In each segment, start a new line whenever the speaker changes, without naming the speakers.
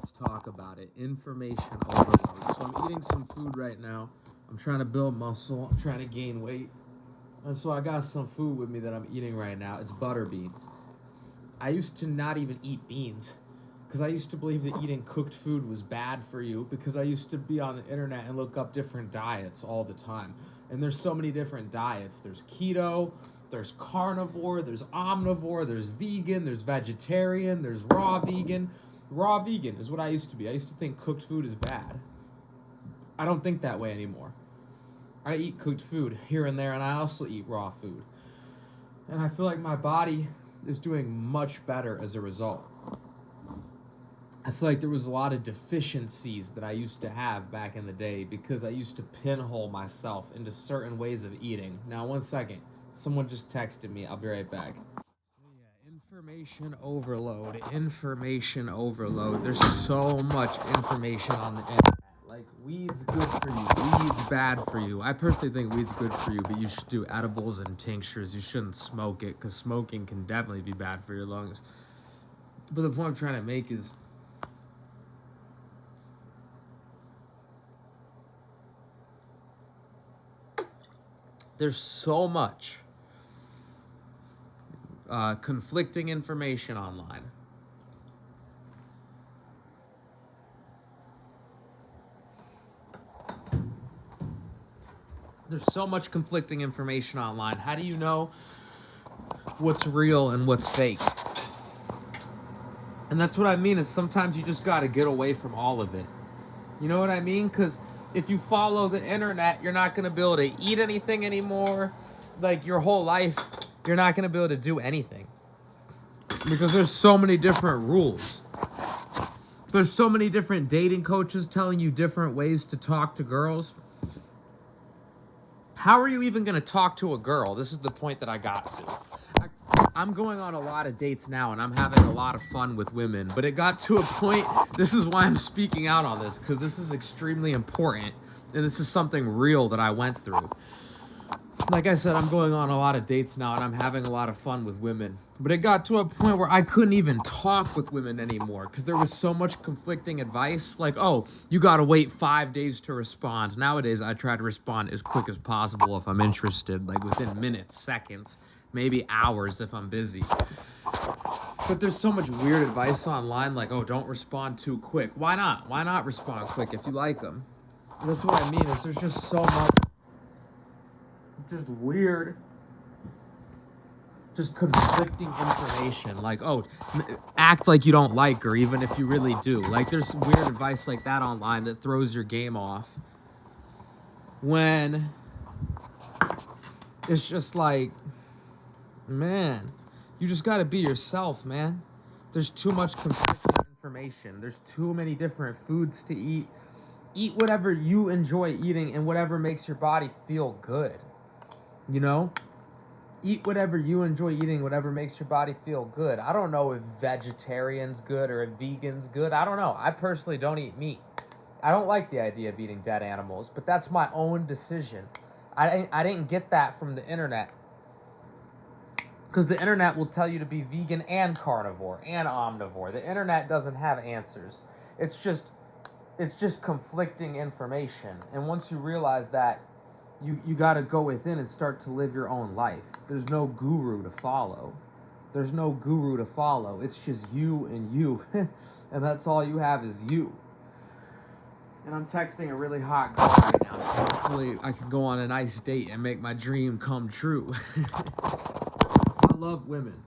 let's talk about it. Information overload. So I'm eating some food right now. I'm trying to build muscle. I'm trying to gain weight. And so I got some food with me that I'm eating right now. It's butter beans. I used to not even eat beans because I used to believe that eating cooked food was bad for you because I used to be on the internet and look up different diets all the time. And there's so many different diets. There's keto, there's carnivore, there's omnivore, there's vegan, there's vegetarian, there's raw vegan. Raw vegan is what I used to be. I used to think cooked food is bad. I don't think that way anymore. I eat cooked food here and there, and I also eat raw food. And I feel like my body is doing much better as a result. I feel like there was a lot of deficiencies that I used to have back in the day because I used to pinhole myself into certain ways of eating. Now, one second. Someone just texted me. I'll be right back. Yeah, information overload. Information overload. There's so much information on the internet. Like, weed's good for you. Weed's bad for you. I personally think weed's good for you, but you should do edibles and tinctures. You shouldn't smoke it because smoking can definitely be bad for your lungs. But the point I'm trying to make is there's so much conflicting information online. There's so much conflicting information online. How do you know what's real and what's fake? And that's what I mean is sometimes you just got to get away from all of it. You know what I mean? Because if you follow the internet, you're not going to be able to eat anything anymore. Like, your whole life, you're not going to be able to do anything. Because there's so many different rules. There's so many different dating coaches telling you different ways to talk to girls. How are you even going to talk to a girl? This is the point that I got to. I'm going on a lot of dates now, and I'm having a lot of fun with women. But it got to a point, this is why I'm speaking out on this, because this is extremely important, and this is something real that I went through. Like I said, I'm going on a lot of dates now, and I'm having a lot of fun with women. But it got to a point where I couldn't even talk with women anymore, because there was so much conflicting advice. Like, oh, you gotta wait 5 days to respond. Nowadays, I try to respond as quick as possible if I'm interested, like within minutes, seconds, maybe hours if I'm busy. But there's so much weird advice online, like, oh, don't respond too quick. Why not? Why not respond quick if you like them? And that's what I mean, is there's just so much just weird, just conflicting information. Like, oh, act like you don't like her, even if you really do. Like, there's weird advice like that online that throws your game off. When it's just like, man, you just gotta be yourself, man. There's too much conflicting information. There's too many different foods to eat. Eat whatever you enjoy eating and whatever makes your body feel good. You know? Eat whatever you enjoy eating, whatever makes your body feel good. I don't know if vegetarian's good or if vegan's good. I don't know. I personally don't eat meat. I don't like the idea of eating dead animals, but that's my own decision. I didn't get that from the internet. Because the internet will tell you to be vegan and carnivore and omnivore. The internet doesn't have answers. It's just conflicting information. And once you realize that, you got to go within and start to live your own life. There's no guru to follow. There's no guru to follow. It's just you and you. And that's all you have is you. And I'm texting a really hot girl right now, so hopefully I can go on a nice date and make my dream come true. I love women.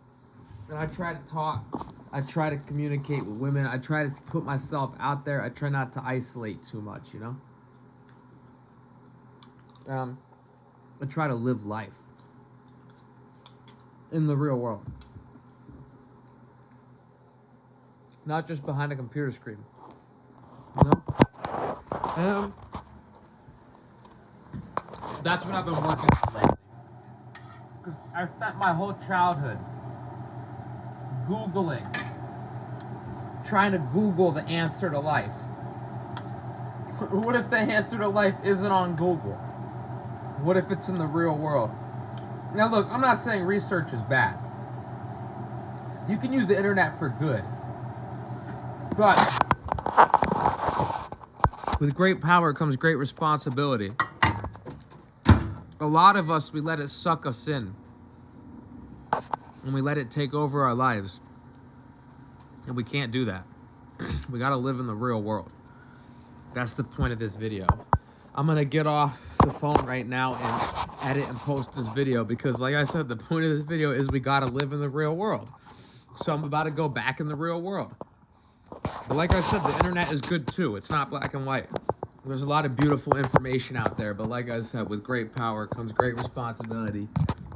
And I try to talk. I try to communicate with women. I try to put myself out there. I try not to isolate too much, you know? I try to live life in the real world, not just behind a computer screen, you know? That's what I've been working on lately, because I spent my whole childhood trying to Google the answer to life. What if the answer to life isn't on Google? What if it's in the real world? Now look, I'm not saying research is bad. You can use the internet for good. But With great power comes great responsibility. A lot of us, we let it suck us in. And we let it take over our lives. And we can't do that. We gotta live in the real world. That's the point of this video. I'm gonna get off the phone right now and edit and post this video because, like I said, the point of this video is we gotta live in the real world. So I'm about to go back in the real world. But like I said, the internet is good too. It's not black and white. There's a lot of beautiful information out there, but like I said, with great power comes great responsibility.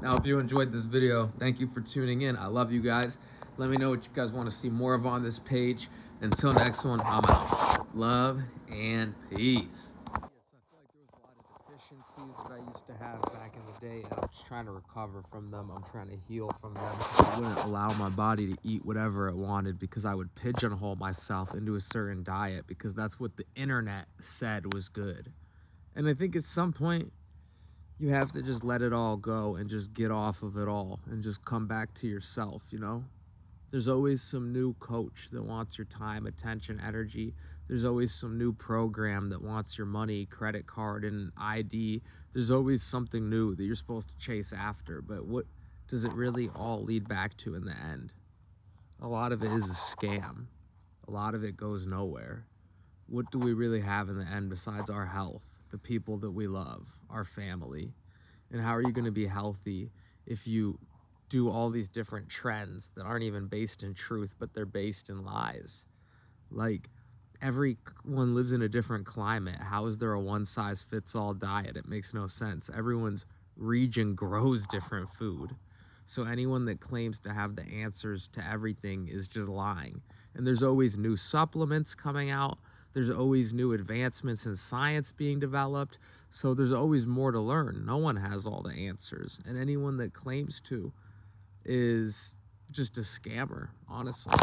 I hope you enjoyed this video. Thank you for tuning in. I love you guys. Let me know what you guys want to see more of on this page. Until next one, I'm out. Love and peace. Yes, I feel like there was a lot of deficiencies that I used to have back in the day, and I'm just trying to recover from them. I'm trying to heal from them because I wouldn't allow my body to eat whatever it wanted because I would pigeonhole myself into a certain diet because that's what the internet said was good. And I think at some point, you have to just let it all go and just get off of it all and just come back to yourself, you know? There's always some new coach that wants your time, attention, energy. There's always some new program that wants your money, credit card, and ID. There's always something new that you're supposed to chase after. But what does it really all lead back to in the end? A lot of it is a scam. A lot of it goes nowhere. What do we really have in the end besides our health, the people that we love, our family? And how are you going to be healthy if you do all these different trends that aren't even based in truth, but they're based in lies? Like, everyone lives in a different climate. How is there a one-size-fits-all diet? It makes no sense. Everyone's region grows different food. So anyone that claims to have the answers to everything is just lying. And there's always new supplements coming out. There's always new advancements in science being developed. So there's always more to learn. No one has all the answers. And anyone that claims to is just a scammer, honestly.